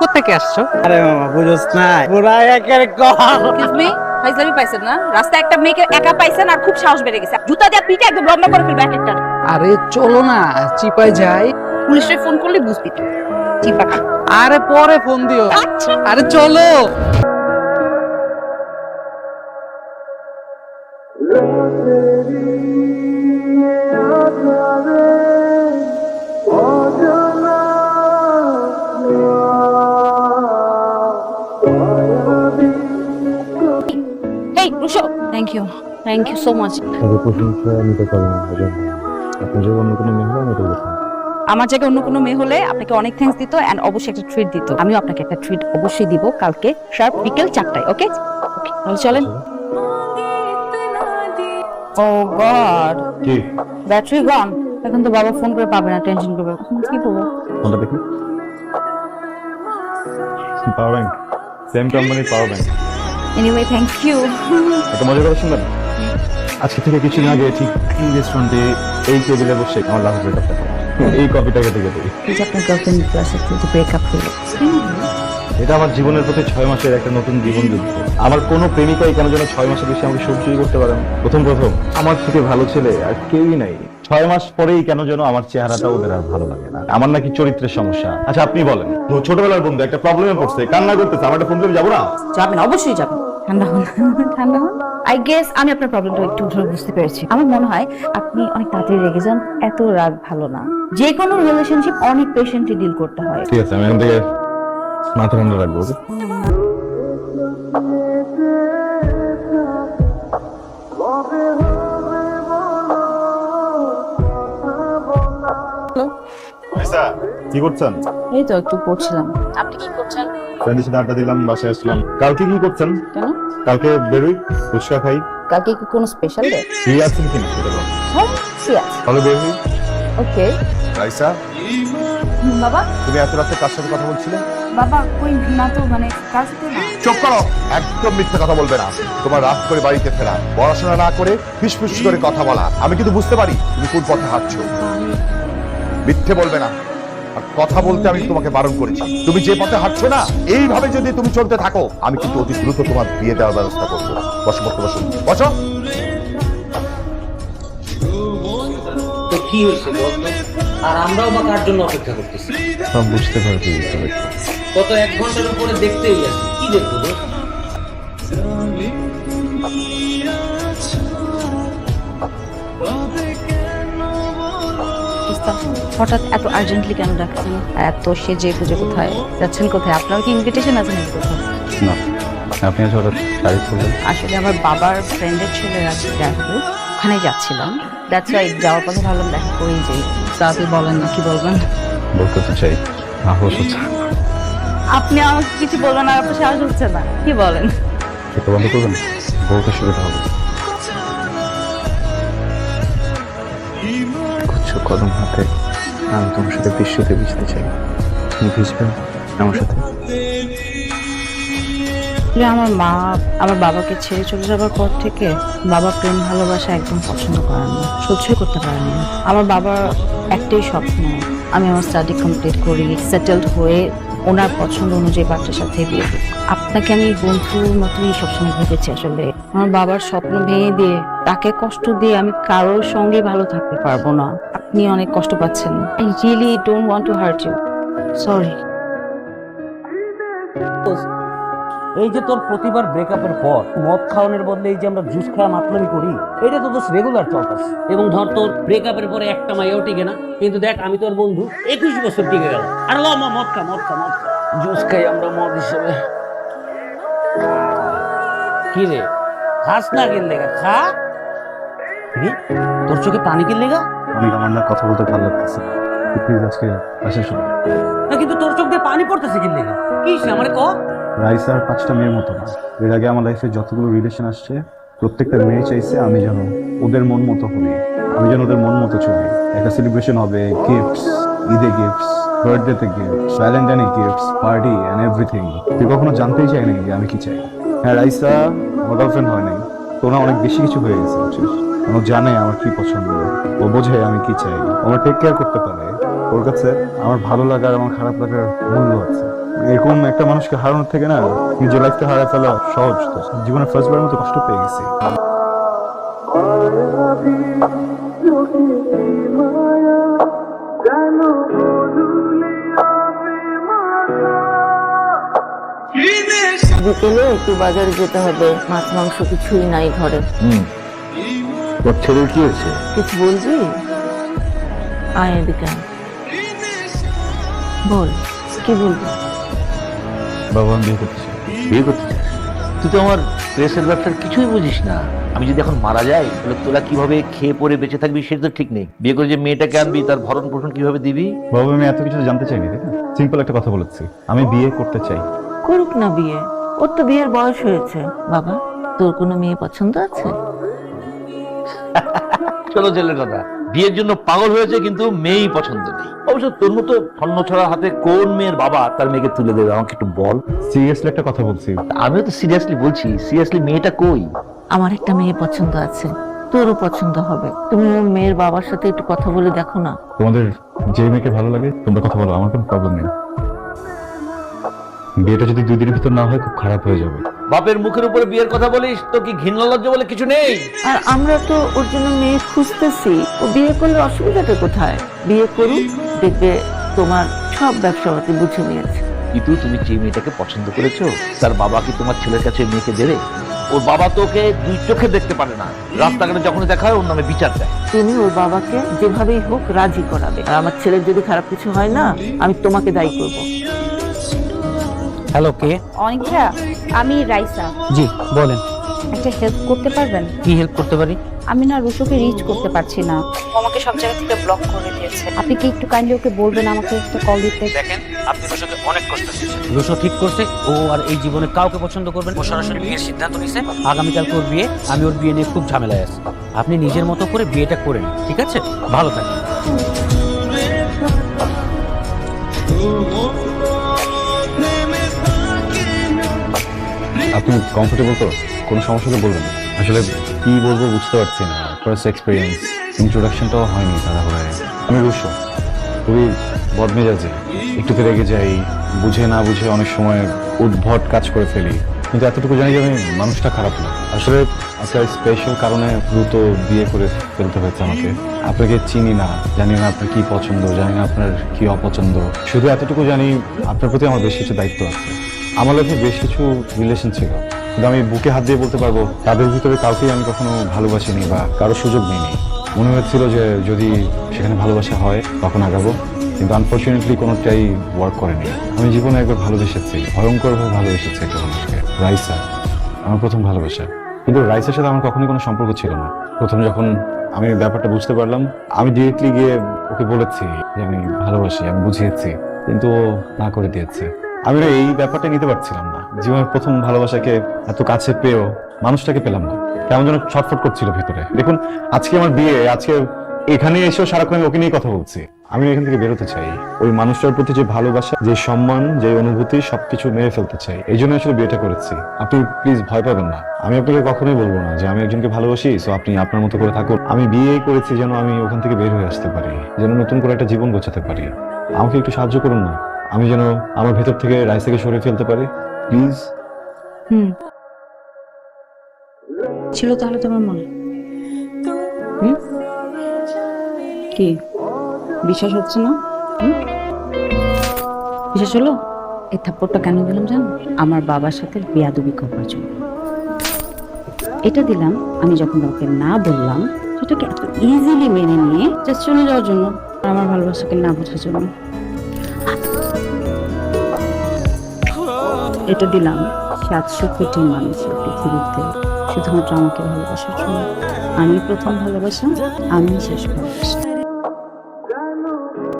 কোত্থেকে আসছো? আরে মামা বুঝোস না, পুরা একের কল। এক্সকিউজ মি, ফাইজলামি পাইছেন না? রাস্তায় একটা মেয়েকে একা পাইছেন আর খুব সাহস বেড়ে গেছে। জুতা দিয়ে পিঠে একদম লম্বা করে ফেলবে একটা। আরে চলো না, চিপায় যাই। পুলিশে ফোন করলে বুঝবি তো। চিপা খা। আরে পরে ফোন দিও। আচ্ছা। আরে চলো। এই Rusho, thank you so much. তাদের প্রশংসা নিতে পারেন না, আপনি যদি অন্য কোনো মেয়ে হন এটা বলতেন। আমার জায়গায় অন্য কোনো মেয়ে হলে আপনাকে অনেক থ্যাঙ্কস দিত এন্ড অবশ্যই একটা ট্রিট দিত। আমিও আপনাকে একটা ট্রিট অবশ্যই দিব কালকে শার্প বিকেল 4টায়। ওকে ওকে, তাহলে চলেন। ও গড, কি ব্যাটারি গন। এখন তো বাবা ফোন করে পাবে না, টেনশন করবে। কি করবো? ফোনটা দেখি। পাওয়ার ব্যাংক, সেম কোম্পানির power bank. Anyway thank you. একটা মজা কথা শুনবেন? আজকে থেকে কিছুদিন আগে ঠিক এই রেস্টুরেন্টে এই টেবিলে বসে আমার লাস্ট ব্রেকআপটা এই কফিটা খেতে খেতে। প্লিজ আপনার গার্লফ্রেন্ড ক্লাস একটু ব্রেকআপ হলো। এটা আমার জীবনের প্রতি 6 মাসের একটা নতুন জীবন যুদ্ধ। আমার কোনো প্রেমিকাই কেন যেন 6 মাসের বেশি আমাকে সহ্যই করতে পারে না। প্রথম আমার থেকে ভালো ছেলে আর কেউই নাই। 6 মাস পরেই কেন যেন আমার চেহারাটা ওদের আর ভালো লাগে না। আমার নাকি চরিত্রের সমস্যা। আচ্ছা আপনি বলেন, ছোটবেলার বন্ধু একটা প্রবলেমে পড়ছে, কান্না করতেছে, আমার একটা ফোন করে যাবো না? যাবেন, অবশ্যই যাবেন। ঠান্ডা হন, ঠান্ডা হন। আই গেস আমি আপনার প্রবলেমটা একটু বুঝতে পেরেছি। আমার মনে হয় আপনি অনেক তাড়াতাড়ি রেগে যান। এত রাগ ভালো না। যে কোনো রিলেশনশিপ অনেক পেশেন্টলি ডিল করতে হয়। ঠিক আছে, আমি এখান থেকে মাথা ঠান্ডা রাখবো। কি করছেন? এই তো একটু পড়ছিলাম। আপনি কি করছেন? ফ্রেন্ডের সাথে আড্ডা দিলাম, বাসায় আসলাম। কালকে কি করছেন? কেন? কালকে বেরোই, ফুচকা খাই। কালকে কি কোনো স্পেশাল ডে? ফ্রি আছেন কিনা সেটা বল। হ্যাঁ, ঠিক আছে। তাহলে বের হই। ওকে। রাইসা, বাবা, তুমি এত রাতে কার সাথে কথা বলছিলে? বাবা কই না তো, মানে কার সাথে না। চুপ করো, একদম মিথ্যে কথা বলবে না। তোমার রাত করে বাড়িতে ফেরা, পড়াশোনা না করে ফিসফিস করে কথা বলা, আমি কিন্তু বুঝতে পারি তুমি কোন পথে হাঁটছো। মিথ্যে বলবে না। আর কথা বলতে আমি তোমাকে বারণ করেছি। তুমি যে পথে হাঁটছো না, এইভাবে যদি তুমি চলতে থাকো, আমি কিন্তু অতি দ্রুত তোমার বিয়ে দেওয়ার ব্যবস্থা করবো। বসো বসো বসো বসো। তো কি হয়েছে বলতো? আর আমরাও বা কার জন্য অপেক্ষা করতেছি? সব বুঝতে পারবি। গত 1 ঘন্টার উপরে দেখতেই আছি, কি দেখবো দোস্ত? হঠাৎ এত আর্জেন্টলি কেন ডাকছেন? এত সেজে গুজে কোথায় যাচ্ছেন? কোথায়? আপনার কি ইনভিটেশন আছে নাকি কোথাও? না, আপনি আজ হঠাৎ তারিখ করলেন? আসলে আমার বাবার ফ্রেন্ডের ছেলের আছে আসবে, ওখানে যাচ্ছিলাম। দ্যাটস ওয়াই যাওয়ার পথে ভাবলাম দেখা করেই যাই। তাড়াতাড়ি বলেন না, কি বলবেন? বলতে তো চাই, সাহস হচ্ছে। আপনি আমাকে কিছু বলবেন আর আপনার সাহস হচ্ছে না, কি বলেন? সেটা বন্ধ করবেন, বলতে সুবিধা হবে। কুচ্ছ কদম হাতে আমি তোমার সাথে বৃষ্টিতে ভিজতে চাই। তুমি ভিজবে আমার সাথে? আমার মা আমার বাবাকে ছেড়ে চলে যাবার পর থেকে বাবা প্রেম ভালোবাসা একদম পছন্দ করেন না, সহ্যই করতে পারেন না। আমার বাবার একটাই স্বপ্ন, আমি আমার স্টাডি কমপ্লিট করি, সেটেলড হয়ে ওনার পছন্দ অনুযায়ী বাচ্চার সাথে বিয়ে দিই। আপনাকে আমি বন্ধুর মতোই সবসময় ভেবেছি। আসলে আমার বাবার স্বপ্ন ভেঙে দিয়ে, তাকে কষ্ট দিয়ে আমি কারোর সঙ্গে ভালো থাকতে পারবো না। আপনি অনেক কষ্ট পাচ্ছেন। I really don't want to hurt you, sorry. এই যে তোর প্রতিবার ব্রেকআপের পর মদ খাওয়ানোর বদলে এই যে আমরা জুস খাওয়া মাতলামি করি, এটা তো দোস্ত রেগুলার চলতেছে। এবং ধর তোর ব্রেকআপের পরে একটা মাইয়াও টিকে না, কিন্তু দেখ আমি তোর বন্ধু 21 বছর টিকে গেল। আর ল মা, মদ খা মদ খা মদ খা, জুস খাই আমরা মদ হিসেবে। কি রে, খাস না কিন লেগা? খা। তোর চোখে পানি কিন লেগা? আমি আমার না কথা বলতে ভালো লাগতেছে, প্লিজ আজকে আসে শুনো। না কিন্তু তোর চোখ দিয়ে পানি পড়তেছে কিন লেগা? কি আমারে ক। রাইসা আর 5টা মেয়ের মতো না। এর আগে আমার লাইফে যতগুলো রিলেশন আসছে, প্রত্যেকটা মেয়ে চাইছে আমি যেন ওদের মন মতো হই, আমি যেন ওদের মন মতো চলি। একটা সেলিব্রেশন হবে, গিফটস, ঈদে গিফটস, বার্থডেতে গিফটস, ভ্যালেন্টাইনে গিফটস, পার্টি অ্যান্ড এভরিথিং। তুই কখনো জানতেই চাই নাকি আমি কি চাই? হ্যাঁ, রাইসা আমার গার্লফ্রেন্ড হয় নাই, তোরা অনেক বেশি কিছু হয়ে গেছে। ও জানে আমার কি পছন্দ, ও বোঝে আমি কি চাই, আমার টেক কেয়ার করতে পারে। ওর কাছে আমার ভালো লাগা আর আমার খারাপ লাগার মূল্য আছে। এরকম একটা মানুষকে হারানোর থেকে না নিজের লাইফটা হারায় ফেলা সহজ। তো জীবনে ফার্স্টবারের মতো কষ্ট পেয়ে গেছি। বিকেলে একটু বাজারে যেতে হবে, মাছ মাংস কিছুই নাই ঘরে। তোর ছেলের কি হয়েছে? কিছু বলবি? আয় এদিকে আয়। বল, কি বলবি? বাবা আমি বিয়ে করতে চাই। বিয়ে করতে চাস? তুই তো আমার প্রেসের ব্যবসার কিছুই বুঝিস না। আমি যদি এখন মারা যাই তাহলে তোরা কিভাবে খেয়ে পরে বেঁচে থাকবি সেটা তো ঠিক নেই। বিয়ে করে যে মেয়েটাকে আনবি তার ভরণ পোষণ কিভাবে দিবি? বাবা আমি এত কিছু জানতে চাইনি, তাই না? সিম্পল একটা কথা বলেছি, আমি বিয়ে করতে চাই। করুক না বিয়ে, ওর তো বিয়ের বয়স হয়েছে। বাবা, তোর কোনো মেয়ে পছন্দ আছে? চলো ছেলের কথা, বিয়ের জন্য পাগল হয়েছে কিন্তু মেয়েই পছন্দ নেই। অবশ্য তোর মতো স্বর্ণ ছড়ার হাতে কোন মেয়ের বাবা তার মেয়েকে তুলে দেবে আমাকে একটু বল। সিরিয়াসলি একটা কথা বলছি। আমিও তো সিরিয়াসলি বলছি, সিরিয়াসলি মেয়েটা কই? আমার একটা মেয়ে পছন্দ আছে, তোরও পছন্দ হবে। তুমি ওর মেয়ের বাবার সাথে একটু কথা বলে দেখো না। তোমাদের যে মেয়েকে ভালো লাগে তোমরা কথা বলো, আমার কোনো প্রবলেম নেই। বিয়েটা যদি 2 দিনের ভিতর না হয় খুব খারাপ হয়ে যাবে। বাপের মুখের উপরে বিয়ের কথা বলিস, তো কি ঘৃণা লজ্জা বলে কিছু নেই? আর আমরা তো ওর জন্য মেয়ে খুঁজতেছি। ও বিয়ে করলে অসুবিধাটা কোথায়? বিয়ে করুক, দেখবে তোমার সব ব্যবসাপাতি বুঝে নিয়েছে। কিন্তু তুমি যে মেয়েটাকে পছন্দ করেছো তার বাবা কি তোমার ছেলের কাছে মেয়েকে দেবে? ওর বাবা তোকে 2 চোখে দেখতে পারে না, রাস্তাঘাটে যখন দেখা হয় ওর নামে বিচার দেয়। তুমি ওর বাবাকে যেভাবেই হোক রাজি করাবে। আর আমার ছেলের যদি খারাপ কিছু হয় না, আমি তোমাকে দায়ী করবো। হ্যালো, কে? অনিকা, আমি রাইসা। জি বলেন, একটা হেল্প করতে পারবেন? কি হেল্প করতে পারি? আমি না রুশোকে রিচ করতে পারছি না, ও আমাকে সব জায়গা থেকে ব্লক করে দিয়েছে। আপনি কি একটু কাইন্ডলি ওকে বলবেন আমাকে একটা কল দিতে? দেখেন, আপনি রুশোকে অনেক কষ্ট দিচ্ছেন। রুশো ঠিক করছে ও আর এই জীবনে কাউকে পছন্দ করবেন। ও সরাসরি বিয়ের সিদ্ধান্ত নিছে। আগামীকালকে ওর বিয়ে। আমি ওর বিয়ে নিয়ে খুব ঝামেলায় আছি। আপনি নিজের মতো করে বিয়েটা করে নিন, ঠিক আছে? ভালো থাকেন। আপনি কমফোর্টেবল তো? কোনো সমস্যা তো বলবেন। আসলে কি বলবো বুঝতে পারছি না। ফার্স্ট এক্সপিরিয়েন্স, ইন্ট্রোডাকশনটাও হয়নি তাড়াহুড়ায়। আমি রুশো, খুবই বদমেজাজি, একটুতে রেগে যাই, বুঝে না বুঝে অনেক সময় উদ্ভট কাজ করে ফেলি। কিন্তু এতটুকু জানি যে আমি মানুষটা খারাপ না। আসলে আপনার স্পেশাল কারণে দ্রুত বিয়ে করে ফেলতে হয়েছে আমাকে। আপনাকে চিনি না, জানি না আপনার কি পছন্দ, জানি না আপনার কি অপছন্দ। শুধু এতটুকু জানি আপনার প্রতি আমার বেশ কিছু দায়িত্ব আছে। আমার লাইফে বেশ কিছু রিলেশন ছিল, কিন্তু আমি বুকে হাত দিয়ে বলতে পারবো তাদের ভিতরে কাউকেই আমি কখনো ভালোবাসিনি বা কারো সুযোগ নিইনি। মনে হচ্ছিল যে যদি সেখানে ভালোবাসা হয় তখন আগাবো, কিন্তু আনফর্চুনেটলি কোনোটাই ওয়ার্ক করেনি। আমি জীবনে একবার ভালোবেসেছি, ভয়ঙ্করভাবে ভালোবেসেছি একটা মানুষকে, রাইসা, আমার প্রথম ভালোবাসা। কিন্তু রাইসার সাথে আমার কখনোই কোনো সম্পর্ক ছিল না। প্রথম যখন আমি ব্যাপারটা বুঝতে পারলাম, আমি ডিরেক্টলি গিয়ে ওকে বলেছি যে আমি ভালোবাসি, আমি বুঝিয়েছি, কিন্তু ও না করে দিয়েছে। আমি এই ব্যাপারটা নিতে পারছিলাম না। জীবনের প্রথম ভালোবাসাকে এত কাছে পেয়েও মানুষটাকে পেলাম না, কেমন যেন ছটফট করছিল ভিতরে। দেখুন, আজকে আমার বিয়ে, আজকে এখানে এসেও সারাক্ষণ আমি ওকে নিয়ে কথা বলছি। আমি এখান থেকে বেরোতে চাই। ওই মানুষটার প্রতি যে ভালোবাসা, যে সম্মান, যে অনুভূতি, সবকিছু মেরে ফেলতে চাই। এই জন্য আসলে বিয়েটা করেছি। আপনি প্লিজ ভয় পাবেন না। আমি আপনাকে কখনোই বলবো না যে আমি একজনকে ভালোবাসি, সো আপনি আপনার মতো করে থাকুন। আমি বিয়ে করেছি যেন আমি ওখান থেকে বের হয়ে আসতে পারি, যেন নতুন করে একটা জীবন গোছাতে পারি। আমাকে একটু সাহায্য করুন না, আমি যেন আমার ভেতর থেকে রাইসাকে সরিয়ে ফেলতে পারি, প্লিজ। ছিল তাহলে তোমার মনে? কি বিশ্বাস হচ্ছে না? বিশ্বাস হলো? এই থাপ্পড়টা কেন দিলাম জানো? আমার বাবার সাথে বেয়াদবি করবার জন্য। এটা দিলাম আমি যখন ওকে না বললাম, সেটাকে এত ইজিলি মেনে নিয়ে জাস্ট চলে যাওয়ার জন্য, আর আমার ভালোবাসাকে না বোঝার জন্য। এটা দিলাম 700 কোটি মানুষের পৃথিবীতে শুধুমাত্র আমাকে ভালোবাসার জন্য। আমি প্রথম ভালোবাসা, আমি শেষ ভালোবাসা।